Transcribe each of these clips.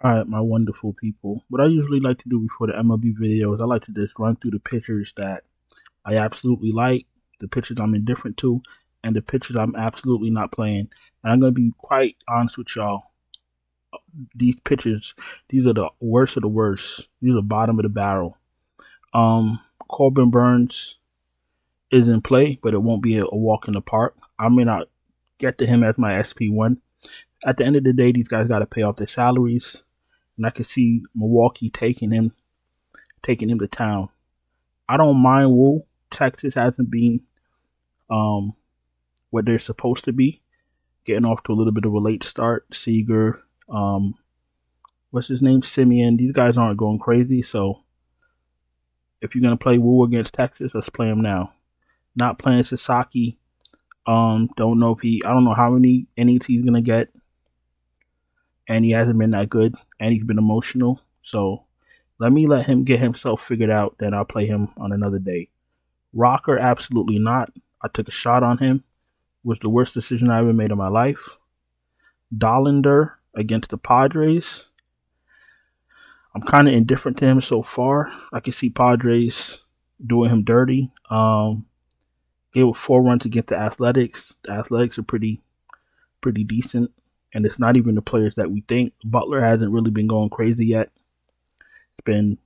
Alright, my wonderful people. What I usually like to do before the MLB video is I like to just run through the pitchers that I absolutely like, the pitchers I'm indifferent to, and the pitchers I'm absolutely not playing. And I'm going to be quite honest with y'all. These pitchers, these are the worst of the worst. These are the bottom of the barrel. Corbin Burns is in play, but it won't be a walk in the park. I may not get to him as my SP1. At the end of the day, these guys got to pay off their salaries. And I can see Milwaukee taking him to town. I don't mind Wu. Texas hasn't been what they're supposed to be. Getting off to a little bit of a late start. Seager, what's his name? Simeon. These guys aren't going crazy. So if you're gonna play Wu against Texas, let's play him now. Not playing Sasaki. Don't know if I don't know how many innings he's gonna get. And he hasn't been that good. And he's been emotional. So let him get himself figured out. Then I'll play him on another day. Rocker, absolutely not. I took a shot on him. It was the worst decision I ever made in my life. Dollander against the Padres. I'm kind of indifferent to him so far. I can see Padres doing him dirty. Gave 4 runs against the Athletics. The Athletics are pretty decent, and it's not even the players that we think. Butler hasn't really been going crazy yet. It's been,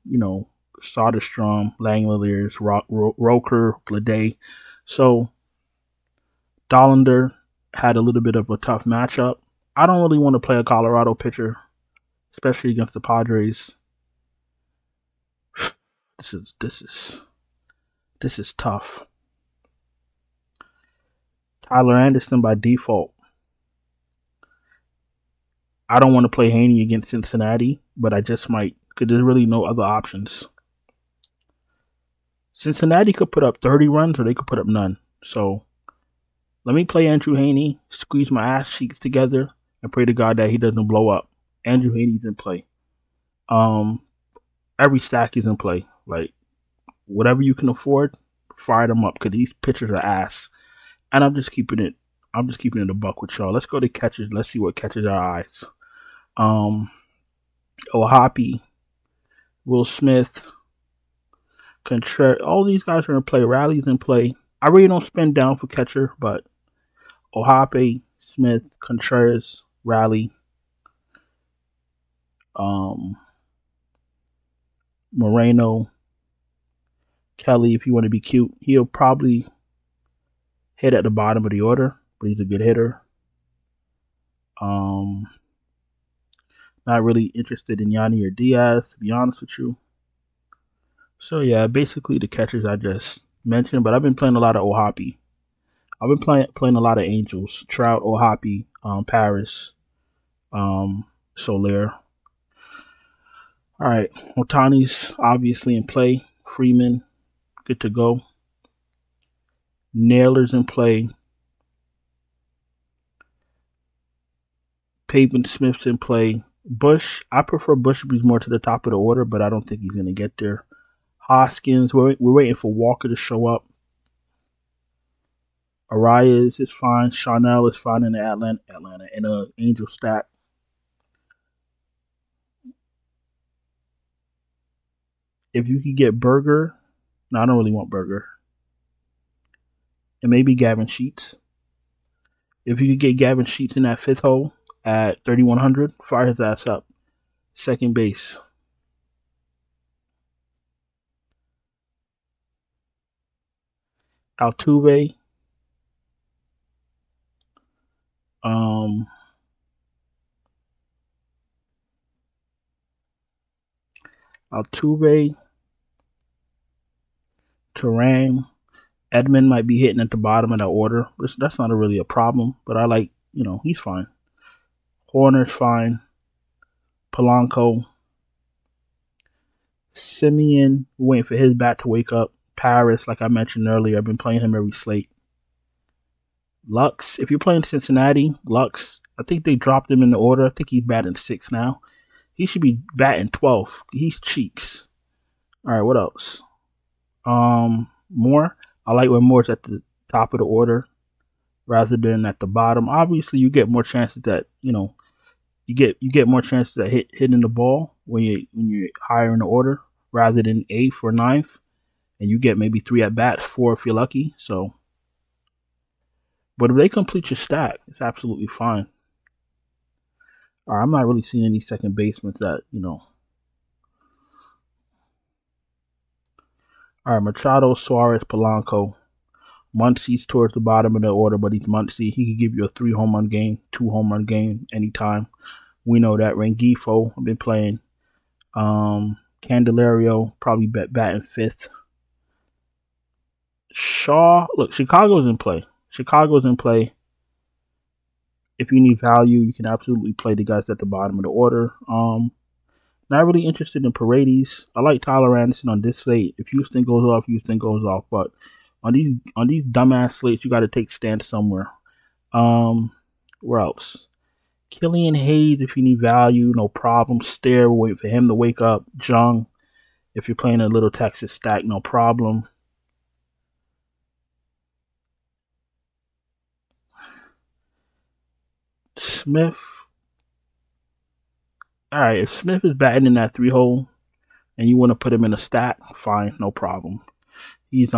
Soderstrom, Langoliers, Roker, Blade. So Dollander had a little bit of a tough matchup. I don't really want to play a Colorado pitcher, especially against the Padres. This is tough. Tyler Anderson by default. I don't want to play Haney against Cincinnati, but I just might, because there's really no other options. Cincinnati could put up 30 runs or they could put up none. So let me play Andrew Haney, squeeze my ass cheeks together, and pray to God that he doesn't blow up. Andrew Haney's in play. Every stack is in play. Like, whatever you can afford, fire them up, because these pitchers are ass. And I'm just keeping it a buck with y'all. Let's go to catchers. Let's see what catches our eyes. Ohapi, Will Smith, Contreras. All these guys are in play. Rally's in play. I really don't spend down for catcher, but Ohapi, Smith, Contreras, Rally, Moreno, Kelly, if you want to be cute. He'll probably hit at the bottom of the order, but he's a good hitter. Not really interested in Yanni or Diaz, to be honest with you. So yeah, basically the catchers I just mentioned, but I've been playing a lot of Ohapi. I've been playing a lot of Angels, Trout, Ohapi, Paris, Soler. All right, Otani's obviously in play. Freeman, good to go. Naylor's in play. Pavin Smith's in play. Bush, I prefer Bush to be more to the top of the order, but I don't think he's going to get there. Hoskins, we're waiting for Walker to show up. Arias is fine. Chanel is fine in the Atlanta in an Angel stack. If you could get Berger, no, I don't really want Berger. And maybe Gavin Sheets. If you could get Gavin Sheets in that 5th hole at 3,100, fire his ass up. Second base. Altuve. Altuve. Terang. Edmund might be hitting at the bottom of that order. That's not really a problem, but I like, he's fine. Horner's fine. Polanco. Simeon, waiting for his bat to wake up. Paris, like I mentioned earlier, I've been playing him every slate. Lux, if you're playing Cincinnati, Lux, I think they dropped him in the order. I think he's batting 6 now. He should be batting 12. He's cheeks. All right, what else? Moore. I like when Moore's at the top of the order rather than at the bottom. Obviously, you get more chances that, you you get more chances at hitting the ball when you're higher in the order rather than 8th or 9th, and you get maybe 3 at bats, 4 if you're lucky. So, but if they complete your stack, it's absolutely fine. All right, I'm not really seeing any second basemen that All right, Machado, Suarez, Polanco. Muncy's towards the bottom of the order, but he's Muncy. He could give you a 3 home run game, 2 home run game anytime. We know that. Rengifo, I've been playing. Candelario, probably batting 5th. Shaw, look, Chicago's in play. If you need value, you can absolutely play the guys at the bottom of the order. Not really interested in Paredes. I like Tyler Anderson on this slate. If Houston goes off, Houston goes off. But on these dumbass slates, you got to take stands somewhere. Where else? Killian Hayes, if you need value, no problem. Stare, wait for him to wake up. Jung, if you're playing a little Texas stack, no problem. Smith. All right, if Smith is batting in that 3 hole and you want to put him in a stack, fine, no problem. He's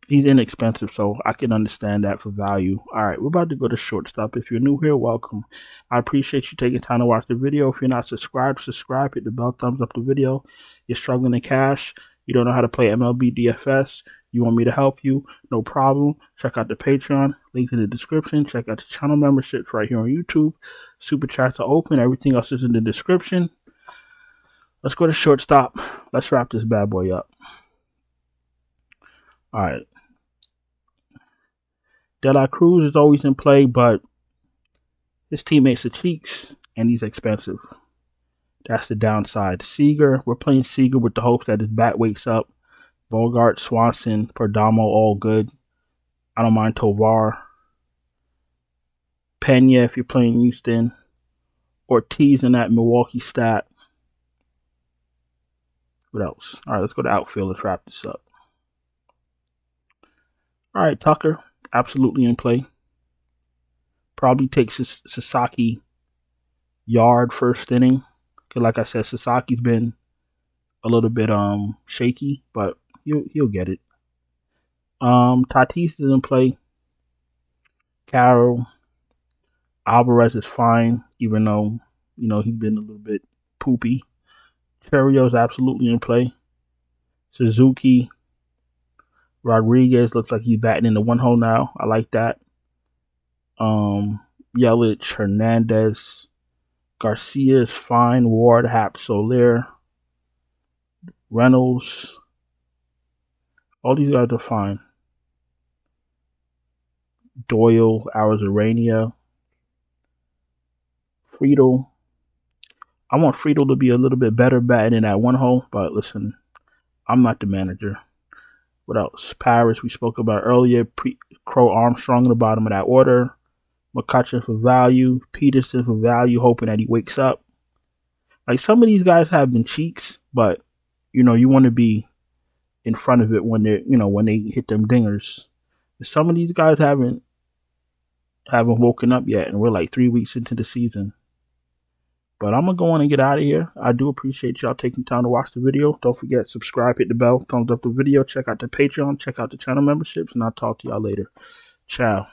inexpensive, so I can understand that for value. All right, we're about to go to shortstop. If you're new here, welcome. I appreciate you taking time to watch the video. If you're not subscribed, subscribe. Hit the bell, thumbs up the video. You're struggling in cash. You don't know how to play MLB DFS. You want me to help you? No problem. Check out the Patreon. Link in the description. Check out the channel memberships right here on YouTube. Super chats are open. Everything else is in the description. Let's go to shortstop. Let's wrap this bad boy up. All right. De La Cruz is always in play, but his teammates are cheeks, and he's expensive. That's the downside. Seager, we're playing Seager with the hopes that his bat wakes up. Bogart, Swanson, Perdomo, all good. I don't mind Tovar. Pena, if you're playing Houston. Ortiz in that Milwaukee stat. What else? All right, let's go to outfield. Let's wrap this up. All right, Tucker, absolutely in play. Probably takes Sasaki yard first inning. Because like I said, Sasaki's been a little bit shaky, but he'll get it. Tatis is in play. Carroll. Alvarez is fine, even though, he's been a little bit poopy. Cherrio's absolutely in play. Suzuki. Rodriguez looks like he's batting in the 1 hole now. I like that. Yelich, Hernandez. Garcia is fine. Ward, Happ, Soler. Reynolds. All these guys are fine. Doyle, Arizarania. Friedel. I want Friedel to be a little bit better batting in that 1 hole, but listen, I'm not the manager. What else? Paris, we spoke about earlier. Crow Armstrong in the bottom of that order. McCutcheon for value. Peterson for value, hoping that he wakes up. Like, some of these guys have been cheeks, but, you want to be in front of it when they're, when they hit them dingers. Some of these guys haven't woken up yet, and we're like 3 weeks into the season. But I'm going to go on and get out of here. I do appreciate y'all taking time to watch the video. Don't forget, subscribe, hit the bell, thumbs up the video, check out the Patreon, check out the channel memberships, and I'll talk to y'all later. Ciao.